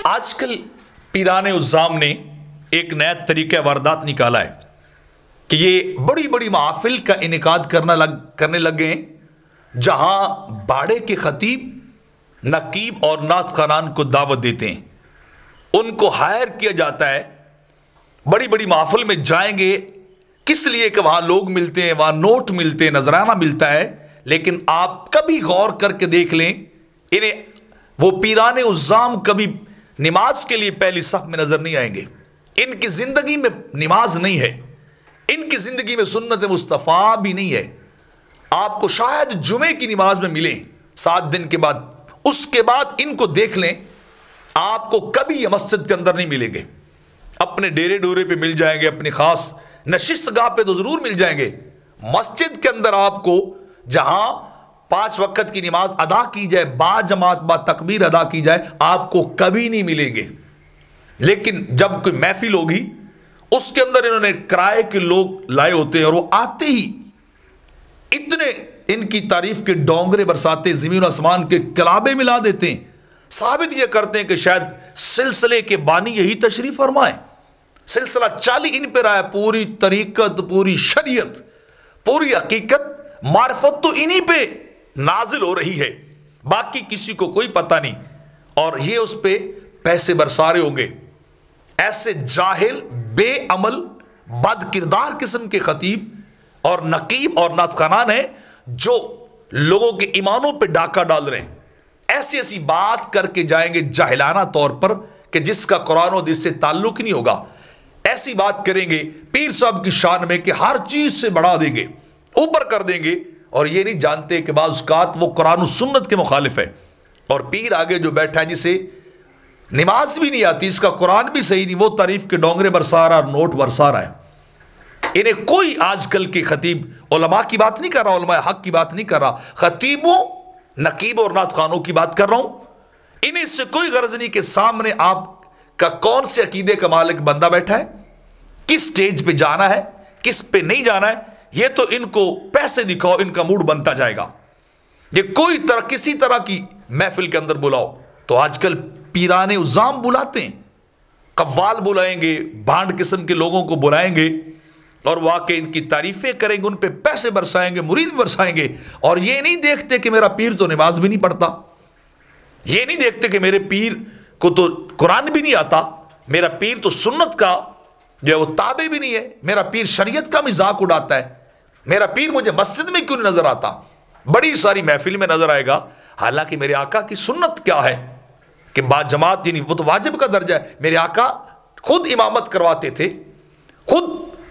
آج کل پیران عظام نے ایک نیا طریقہ واردات نکالا ہے کہ یہ بڑی بڑی محافل کا انعقاد کرنے لگ گئے ہیں، جہاں باڑے کے خطیب نقیب اور نعت خوانان کو دعوت دیتے ہیں، ان کو ہائر کیا جاتا ہے، بڑی بڑی محافل میں جائیں گے کس لیے کہ وہاں لوگ ملتے ہیں، وہاں نوٹ ملتے ہیں، نذرانہ ملتا ہے۔ لیکن آپ کبھی غور کر کے دیکھ لیں، انہیں وہ پیران عظام کبھی نماز کے لیے پہلی صف میں نظر نہیں آئیں گے، ان کی زندگی میں نماز نہیں ہے، ان کی زندگی میں سنت مصطفیٰ بھی نہیں ہے۔ آپ کو شاید جمعے کی نماز میں ملیں 7 دن کے بعد، اس کے بعد ان کو دیکھ لیں، آپ کو کبھی یہ مسجد کے اندر نہیں ملیں گے، اپنے ڈیرے ڈورے پہ مل جائیں گے، اپنی خاص نشست گاہ پہ تو ضرور مل جائیں گے۔ مسجد کے اندر آپ کو جہاں 5 وقت کی نماز ادا کی جائے، با جماعت با تکبیر ادا کی جائے، آپ کو کبھی نہیں ملیں گے۔ لیکن جب کوئی محفل ہوگی اس کے اندر انہوں نے کرائے کے لوگ لائے ہوتے ہیں، اور وہ آتے ہی اتنے ان کی تعریف کے ڈونگرے برساتے، زمین و آسمان کے کلابے ملا دیتے ہیں، ثابت یہ کرتے ہیں کہ شاید سلسلے کے بانی یہی تشریف فرمائے، سلسلہ چالی ان پر آیا، پوری طریقت، پوری شریعت، پوری حقیقت، معرفت تو انہی پہ نازل ہو رہی ہے، باقی کسی کو کوئی پتہ نہیں، اور یہ اس پہ پیسے برسارے ہوں گے۔ ایسے جاہل، بے عمل، بد کردار قسم کے خطیب اور نقیب اور نعت خوانان ہیں جو لوگوں کے ایمانوں پہ ڈاکہ ڈال رہے ہیں، ایسی ایسی بات کر کے جائیں گے جاہلانہ طور پر کہ جس کا قرآن و حدیث سے تعلق نہیں ہوگا، ایسی بات کریں گے پیر صاحب کی شان میں کہ ہر چیز سے بڑھا دیں گے، اوپر کر دیں گے، اور یہ نہیں جانتے کہ بعض اوقات وہ قرآن و سنت کے مخالف ہے، اور پیر آگے جو بیٹھا ہے جسے نماز بھی نہیں آتی، اس کا قرآن بھی صحیح نہیں، وہ تعریف کے ڈونگرے برسا رہا، نوٹ برسا رہا ہے۔ انہیں کوئی آج کل کی خطیب علماء کی بات نہیں کر رہا، علماء حق کی بات نہیں کر رہا، خطیبوں، نقیب اور نعت خوانوں کی بات کر رہا ہوں۔ انہیں اس سے کوئی غرض نہیں کہ سامنے آپ کا کون سے عقیدے کا مالک بندہ بیٹھا ہے، کس سٹیج پہ جانا ہے، کس پہ نہیں جانا ہے، یہ تو ان کو پیسے دکھاؤ، ان کا موڈ بنتا جائے گا۔ یہ کوئی طرح کسی طرح کی محفل کے اندر بلاؤ تو آج کل پیران عظام بلاتے ہیں، قوال بلائیں گے، بھانڈ قسم کے لوگوں کو بلائیں گے، اور واقع ان کی تعریفیں کریں گے، ان پہ پیسے برسائیں گے، مرید برسائیں گے، اور یہ نہیں دیکھتے کہ میرا پیر تو نماز بھی نہیں پڑھتا، یہ نہیں دیکھتے کہ میرے پیر کو تو قرآن بھی نہیں آتا، میرا پیر تو سنت کا جو ہے وہ تابع بھی نہیں ہے، میرا پیر شریعت کا مذاق اڑاتا ہے، میرا پیر مجھے مسجد میں کیوں نہیں نظر آتا، بڑی ساری محفل میں نظر آئے گا، حالانکہ میرے آقا کی سنت کیا ہے کہ با جماعت، یعنی وہ تو واجب کا درجہ ہے، میرے آقا خود امامت کرواتے تھے، خود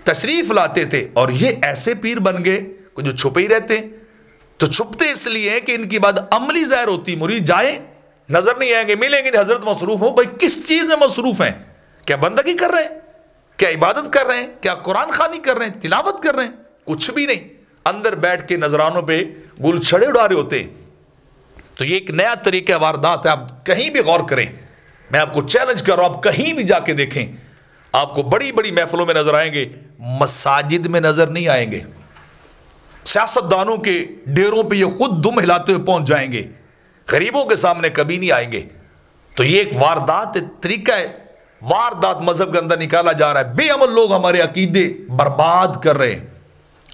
تشریف لاتے تھے، اور یہ ایسے پیر بن گئے کہ جو چھپے ہی رہتے ہیں۔ تو چھپتے اس لیے ہیں کہ ان کی بات عملی ظاہر ہوتی، مرید جائیں نظر نہیں آئیں گے، ملیں گے حضرت مصروف ہوں، بھائی کس چیز میں مصروف ہیں؟ کیا بندگی کر رہے ہیں؟ کیا عبادت کر رہے ہیں؟ کیا قرآن خوانی کر رہے ہیں؟ تلاوت کر رہے ہیں؟ کچھ بھی نہیں، اندر بیٹھ کے نذرانوں پہ گل چھڑے اڑا رہے ہوتے ہیں۔ تو یہ ایک نیا طریقہ واردات ہے، آپ کہیں بھی غور کریں، میں آپ کو چیلنج کر رہا ہوں، آپ کہیں بھی جا کے دیکھیں، آپ کو بڑی بڑی محفلوں میں نظر آئیں گے، مساجد میں نظر نہیں آئیں گے، سیاستدانوں کے ڈیروں پہ یہ خود دم ہلاتے ہوئے پہنچ جائیں گے، غریبوں کے سامنے کبھی نہیں آئیں گے۔ تو یہ ایک واردات طریقہ ہے، واردات مذہب کے اندر نکالا جا رہا ہے، بے عمل لوگ ہمارے عقیدے برباد کر رہے ہیں،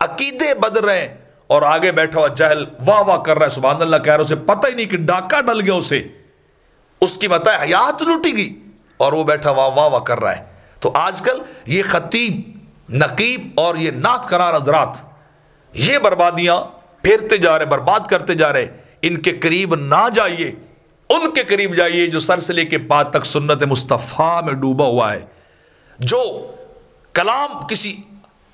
عقیدے بدل رہے ہیں، اور آگے بیٹھا ہوا جاہل واہ واہ کر رہا ہے، سبحان اللہ کہہ رہا ہے، اسے پتہ ہی نہیں کہ ڈاکہ ڈل گیا، اسے اس کی متاع حیات لوٹی گئی، اور وہ بیٹھا واہ واہ کر رہا ہے۔ تو آج کل یہ خطیب، نقیب اور یہ نعت خوان حضرات یہ بربادیاں پھیرتے جا رہے، برباد کرتے جا رہے، ان کے قریب نہ جائیے، ان کے قریب جائیے جو سر سے لے کے پا تک سنت مصطفیٰ میں ڈوبا ہوا ہے، جو کلام کسی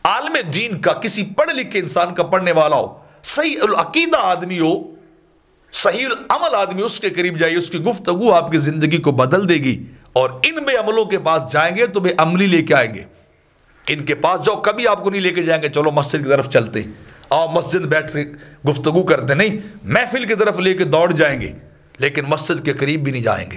عالم دین کا، کسی پڑھ لکھے انسان کا پڑھنے والا ہو، صحیح العقیدہ آدمی ہو، صحیح العمل آدمی، اس کے قریب جائیے، اس کی گفتگو آپ کی زندگی کو بدل دے گی، اور ان بے عملوں کے پاس جائیں گے تو بے عملی لے کے آئیں گے، ان کے پاس جاؤ، کبھی آپ کو نہیں لے کے جائیں گے چلو مسجد کی طرف چلتے، آؤ مسجد بیٹھ کے گفتگو کرتے، نہیں، محفل کی طرف لے کے دوڑ جائیں گے، لیکن مسجد کے قریب بھی نہیں جائیں گے۔